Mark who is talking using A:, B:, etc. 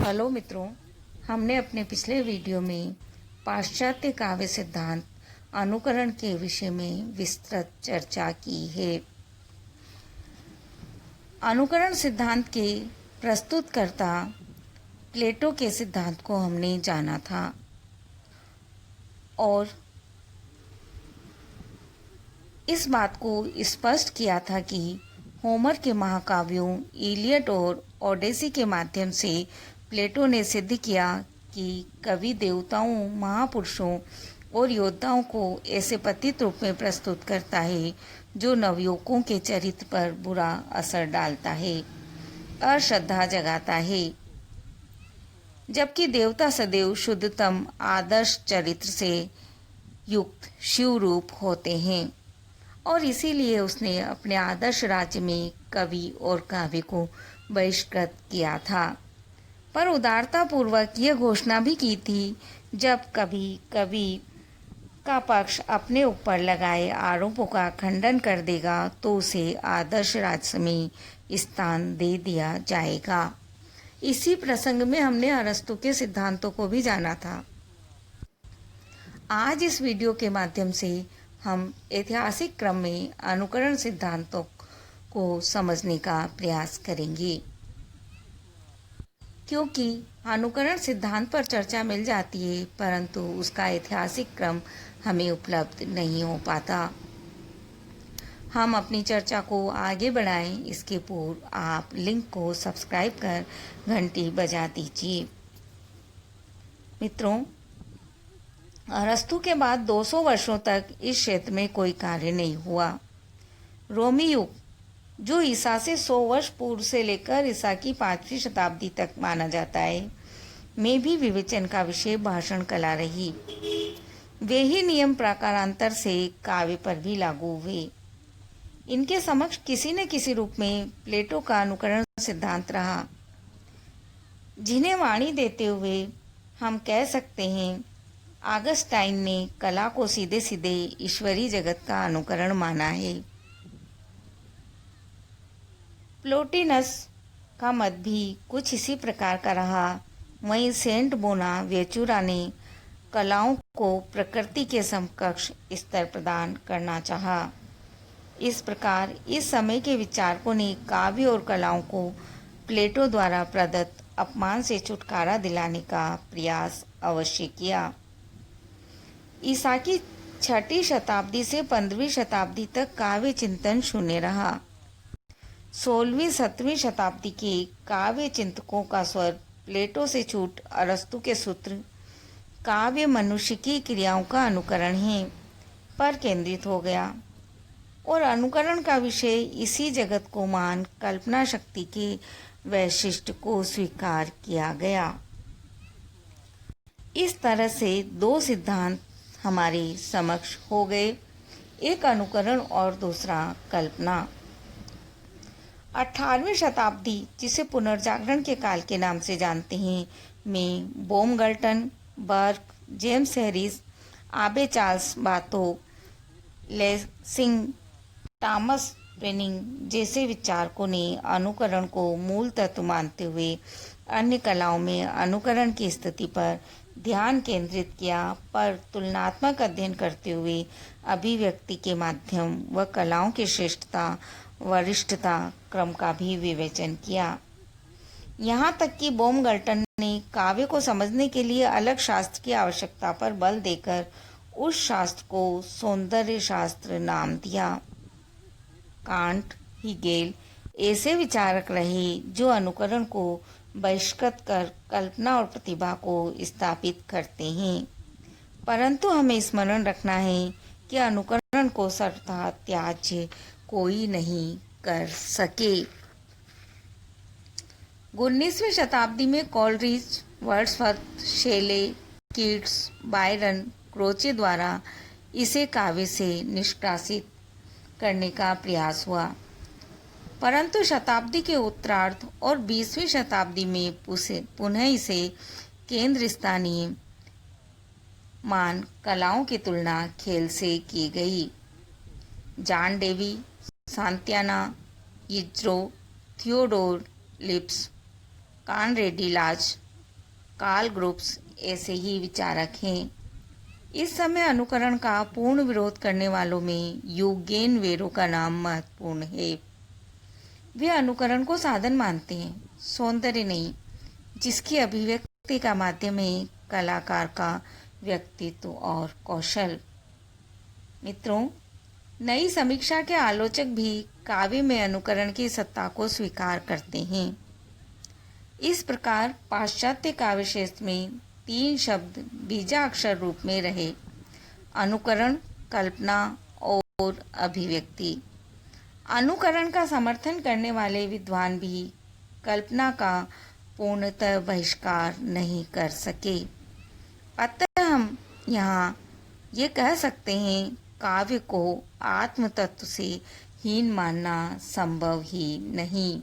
A: Hello मित्रों, हमने अपने पिछले वीडियो में पाश्चात्य काव्य सिद्धांत अनुकरण के विषय में विस्तृत चर्चा की है। अनुकरण सिद्धांत के प्रस्तुतकर्ता प्लेटो के सिद्धांत को हमने जाना था और इस बात को स्पष्ट किया था कि होमर के महाकाव्यों इलियड और ओडेसी के माध्यम से प्लेटो ने सिद्ध किया कि कवि देवताओं, महापुरुषों और योद्धाओं को ऐसे पतित रूप में प्रस्तुत करता है जो नवयुवकों के चरित्र पर बुरा असर डालता है, अश्रद्धा जगाता है, जबकि देवता सदैव शुद्धतम आदर्श चरित्र से युक्त शिव रूप होते हैं। और इसीलिए उसने अपने आदर्श राज्य में कवि और काव्य को बहिष्कृत किया था, पर उदारता पूर्वक यह घोषणा भी की थी जब कभी कवि का पक्ष अपने ऊपर लगाए आरोपों का खंडन कर देगा तो उसे आदर्श राज्य में स्थान दे दिया जाएगा। इसी प्रसंग में हमने अरस्तु के सिद्धांतों को भी जाना था। आज इस वीडियो के माध्यम से हम ऐतिहासिक क्रम में अनुकरण सिद्धांतों को समझने का प्रयास करेंगे, क्योंकि अनुकरण सिद्धांत पर चर्चा मिल जाती है परंतु उसका ऐतिहासिक क्रम हमें उपलब्ध नहीं हो पाता। हम अपनी चर्चा को आगे बढ़ाएं इसके पूर्व आप लिंक को सब्सक्राइब कर घंटी बजा दीजिए। मित्रों, अरस्तु के बाद 200 वर्षों तक इस क्षेत्र में कोई कार्य नहीं हुआ। रोमी युग, जो ईसा से 100 वर्ष पूर्व से लेकर ईसा की 5वीं शताब्दी तक माना जाता है, में भी विवेचन का विषय भाषण कला रही। वे ही नियम प्रकारांतर से काव्य पर भी लागू हुए। इनके समक्ष किसी न किसी रूप में प्लेटो का अनुकरण सिद्धांत रहा, जिन्हें वाणी देते हुए हम कह सकते हैं ऑगस्टाइन ने कला को सीधे सीधे ईश्वरीय जगत का अनुकरण माना है। प्लोटिनस का मत भी कुछ इसी प्रकार का रहा। वहीं सेंट बोनावेंचुरा ने कलाओं को प्रकृति के समकक्ष स्तर प्रदान करना चाहा। इस प्रकार इस समय के विचारकों ने काव्य और कलाओं को प्लेटो द्वारा प्रदत्त अपमान से छुटकारा दिलाने का प्रयास अवश्य किया। ईसा की 6वीं शताब्दी से 15वीं शताब्दी तक काव्य चिंतन शून्य रहा। 16वीं 17वीं शताब्दी के काव्य चिंतकों का स्वर प्लेटो से छूट अरस्तु के सूत्र काव्य मनुष्य की क्रियाओं का अनुकरण है पर केंद्रित हो गया और अनुकरण का विषय इसी जगत को मान कल्पना शक्ति के वैशिष्ट्य को स्वीकार किया गया। इस तरह से दो सिद्धांत हमारे समक्ष हो गए, एक अनुकरण और दूसरा कल्पना। 18वीं शताब्दी, जिसे पुनर्जागरण के काल के नाम से जानते हैं, में बोमगल्टन, बर्क, जेम्स हैरिस, आबे चार्ल्स बातो, लेसिंग, टॉमस पेनिंग जैसे विचारकों ने अनुकरण को मूल तत्व मानते हुए अन्य कलाओं में अनुकरण की स्थिति पर ध्यान केंद्रित किया, पर तुलनात्मक अध्ययन करते हुए अभिव्यक्ति के माध्यम व कलाओं की श्रेष्ठता वरिष्ठता क्रम का भी विवेचन किया। यहाँ तक कि बोमगल्टन ने काव्य को समझने के लिए अलग शास्त्र की आवश्यकता पर बल देकर उस शास्त्र को सौंदर्य शास्त्र नाम दिया। कांट, हीगेल ऐसे विचारक रहे जो अनुकरण को बहिष्कृत कर कल्पना और प्रतिभा को स्थापित करते हैं, परंतु हमें स्मरण रखना है कि अनुकरण को सर्वथा त्याज्य कोई नहीं कर सके। 19वीं शताब्दी में Coleridge, Wordsworth, शेले, Keats, Byron, Croce द्वारा इसे काव्य से निष्कासित करने का प्रयास हुआ, परंतु शताब्दी के उत्तरार्ध और 20वीं शताब्दी में पुनः इसे केंद्र स्थानीय मान कलाओं की तुलना खेल से की गई। जॉन डेवी, सांत्याना, इज्रो, थियोडोर लिप्स, कानरेडी लाज, कार्ल ग्रुप्स ऐसे ही विचारक हैं। इस समय अनुकरण का पूर्ण विरोध करने वालों में यूगेन वेरो का नाम महत्वपूर्ण है। वे अनुकरण को साधन मानते हैं, सौंदर्य नहीं, जिसकी अभिव्यक्ति का माध्यम है कलाकार का व्यक्तित्व और कौशल। मित्रों, नई समीक्षा के आलोचक भी काव्य में अनुकरण की सत्ता को स्वीकार करते हैं। इस प्रकार पाश्चात्य काव्य क्षेत्र में 3 शब्द बीजाक्षर रूप में रहे: अनुकरण, कल्पना और अभिव्यक्ति। अनुकरण का समर्थन करने वाले विद्वान भी कल्पना का पूर्णतः बहिष्कार नहीं कर सके। अतः हम यहाँ ये कह सकते हैं, काव्य को आत्म तत्व से हीन मानना संभव ही नहीं।